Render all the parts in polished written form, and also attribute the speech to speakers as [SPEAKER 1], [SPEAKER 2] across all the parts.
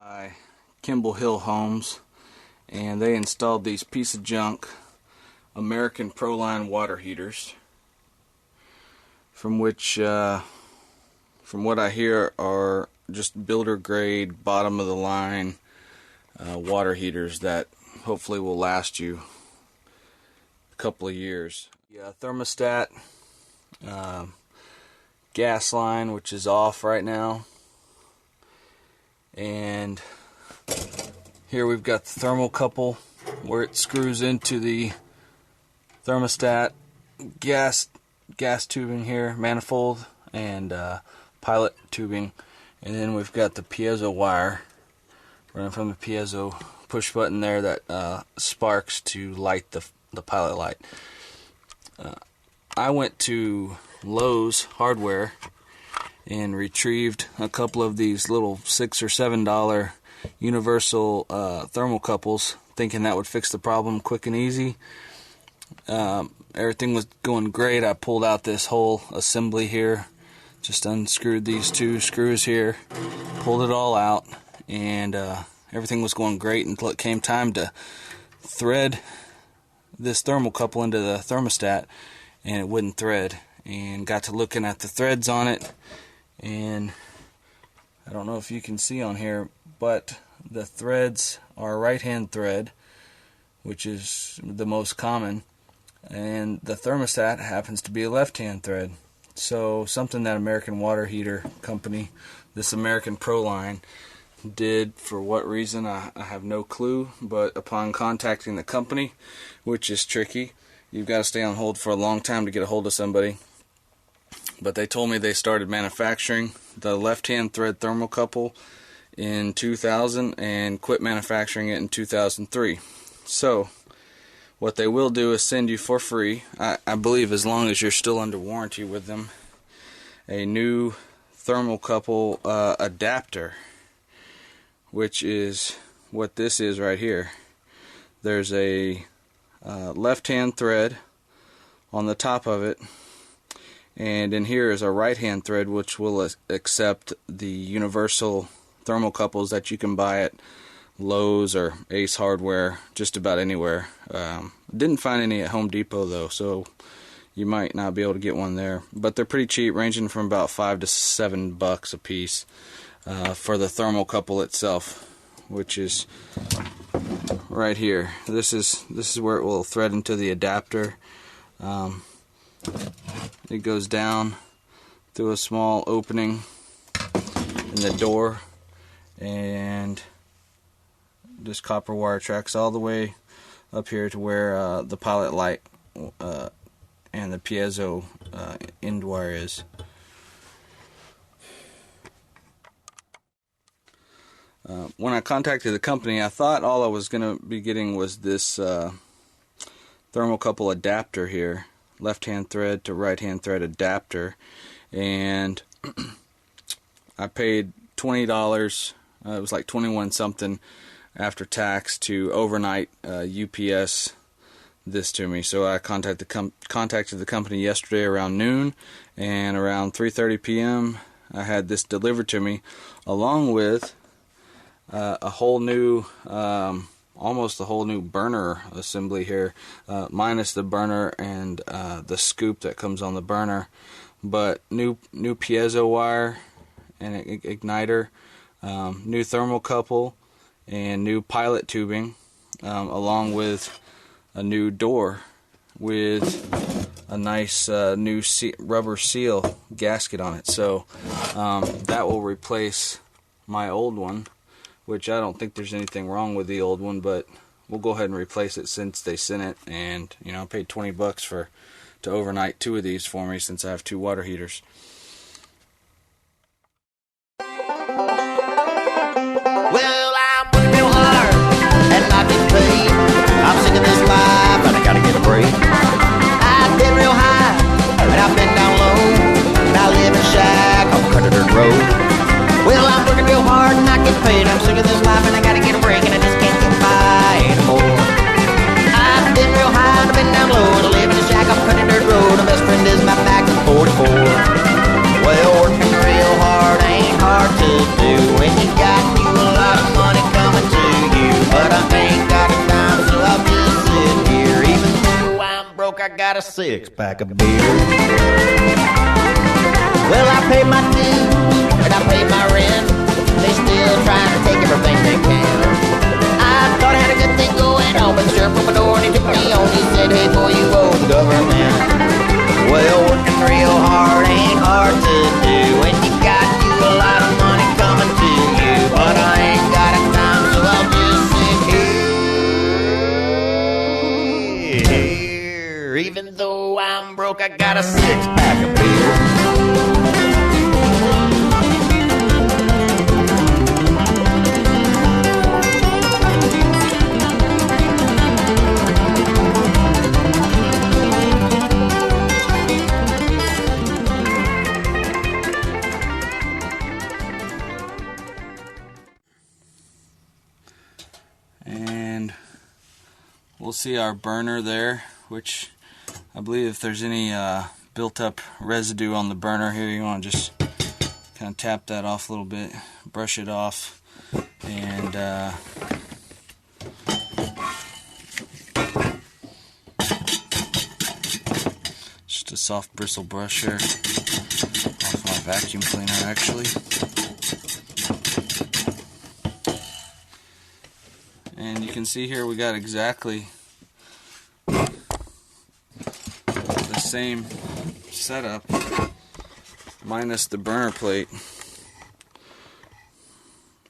[SPEAKER 1] By Kimball Hill Homes, and they installed these piece of junk American Proline water heaters, from which from what I hear are just builder grade, bottom of the line water heaters that hopefully will last you a couple of years. Yeah, thermostat, gas line, which is off right now. And here we've got the thermocouple where it screws into the thermostat, gas tubing here, manifold, and pilot tubing. And then we've got the piezo wire running from the piezo push button there that sparks to light the pilot light. I went to Lowe's Hardware and retrieved a couple of these little $6 or $7 universal thermocouples, thinking that would fix the problem quick and easy. Everything was going great. I pulled out this whole assembly here, just unscrewed these two screws here, pulled it all out, and everything was going great until it came time to thread this thermocouple into the thermostat, and it wouldn't thread. And got to looking at the threads on it, and I don't know if you can see on here, but the threads are right-hand thread, which is the most common, and the thermostat happens to be a left-hand thread. So something that American water heater company, this American Proline, did, for what reason I have no clue, but upon contacting the company, which is tricky, you've got to stay on hold for a long time to get a hold of somebody. But they told me they started manufacturing the left-hand thread thermocouple in 2000 and quit manufacturing it in 2003. So what they will do is send you for free, I believe as long as you're still under warranty with them, a new thermocouple adapter, which is what this is right here. There's a left-hand thread on the top of it, and in here is a right-hand thread which will accept the universal thermocouples that you can buy at Lowe's or Ace Hardware, just about anywhere. Didn't find any at Home Depot though, so you might not be able to get one there. But they're pretty cheap, ranging from about $5 to $7 a piece for the thermocouple itself, which is right here. This is where it will thread into the adapter. It goes down through a small opening in the door, and this copper wire tracks all the way up here to where the pilot light and the piezo end wire is. When I contacted the company, I thought all I was going to be getting was this thermocouple adapter here, left-hand thread to right-hand thread adapter, and I paid $20. It was like 21 something after tax to overnight UPS this to me. So I contacted the company yesterday around noon, and around 3:30 p.m. I had this delivered to me, along with a whole new, almost a whole new burner assembly here, minus the burner and the scoop that comes on the burner, but new piezo wire and igniter, new thermocouple, and new pilot tubing, along with a new door with a nice new rubber seal gasket on it. So that will replace my old one, which I don't think there's anything wrong with the old one, but we'll go ahead and replace it since they sent it. And you know, I paid $20 to overnight 2 of these for me, since I have 2 water heaters.
[SPEAKER 2] Well, I'm working real hard and not getting paid. I'm sick of this life and I gotta get a break. I've been real high and I've been down low, and I live in a shack on the dirt road. Well, I'm working real hard and not getting paid. I'm sick of this life and I gotta get a break, and I just can't get by anymore. I've been real high and I've been down low, and I live in a shack on the dirt road. My best friend is my back 44. got a 6-pack of beer. Well, I pay my dues and I pay my rent. They still trying to take everything they can. I thought I had a good thing going on, but the sheriff opened the door and he took me on. He said, hey boy, you owe the government. Well, working real hard ain't hard to do, and you got you a lot of money coming to you. But I ain't got a time, so I'll just sit here. Even though I'm broke, I got a 6-pack of beer.
[SPEAKER 1] And we'll see our burner there, which I believe if there's any built up residue on the burner here, you want to just kind of tap that off a little bit, brush it off, and just a soft bristle brush here off my vacuum cleaner actually. And you can see here we got exactly the same setup minus the burner plate.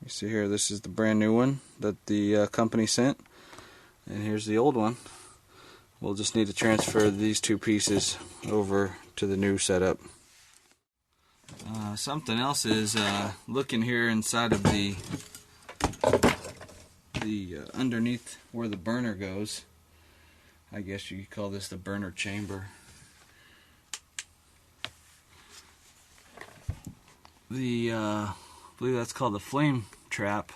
[SPEAKER 1] You see here, this is the brand new one that the company sent, and here's the old one. We'll just need to transfer these two pieces over to the new setup. Something else is looking here inside of the underneath where the burner goes. I guess you could call this the burner chamber. I believe that's called the flame trap.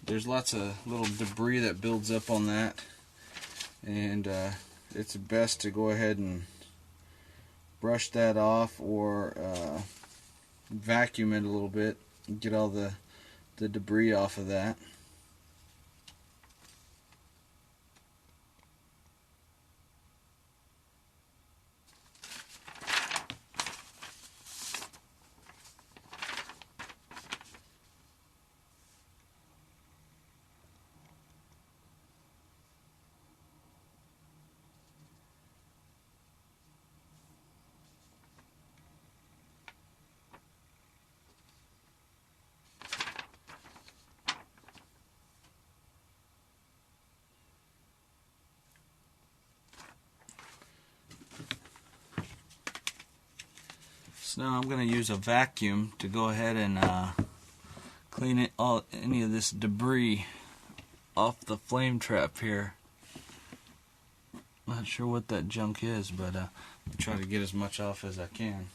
[SPEAKER 1] There's lots of little debris that builds up on that, and it's best to go ahead and brush that off or vacuum it a little bit and get all the debris off of that. So now I'm going to use a vacuum to go ahead and clean any of this debris off the flame trap here. Not sure what that junk is, but I'll try to get as much off as I can.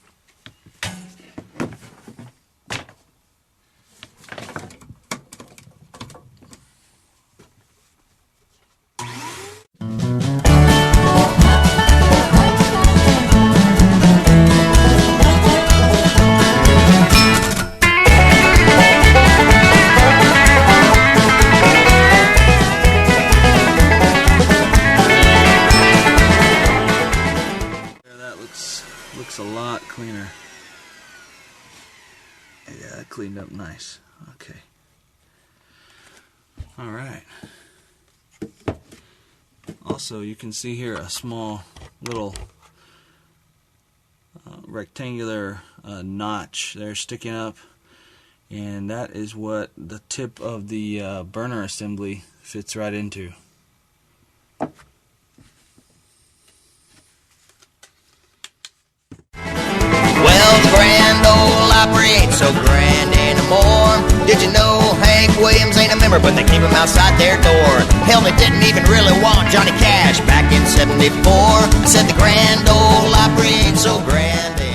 [SPEAKER 1] Looks a lot cleaner. Yeah, that cleaned up nice. Okay. Alright. Also, you can see here a small little rectangular notch there sticking up, and that is what the tip of the burner assembly fits right into.
[SPEAKER 2] Ain't so grand anymore. Did you know Hank Williams ain't a member, but they keep him outside their door? Hell, they didn't even really want Johnny Cash back in '74. I said the Grand Ole Opry ain't so grand anymore.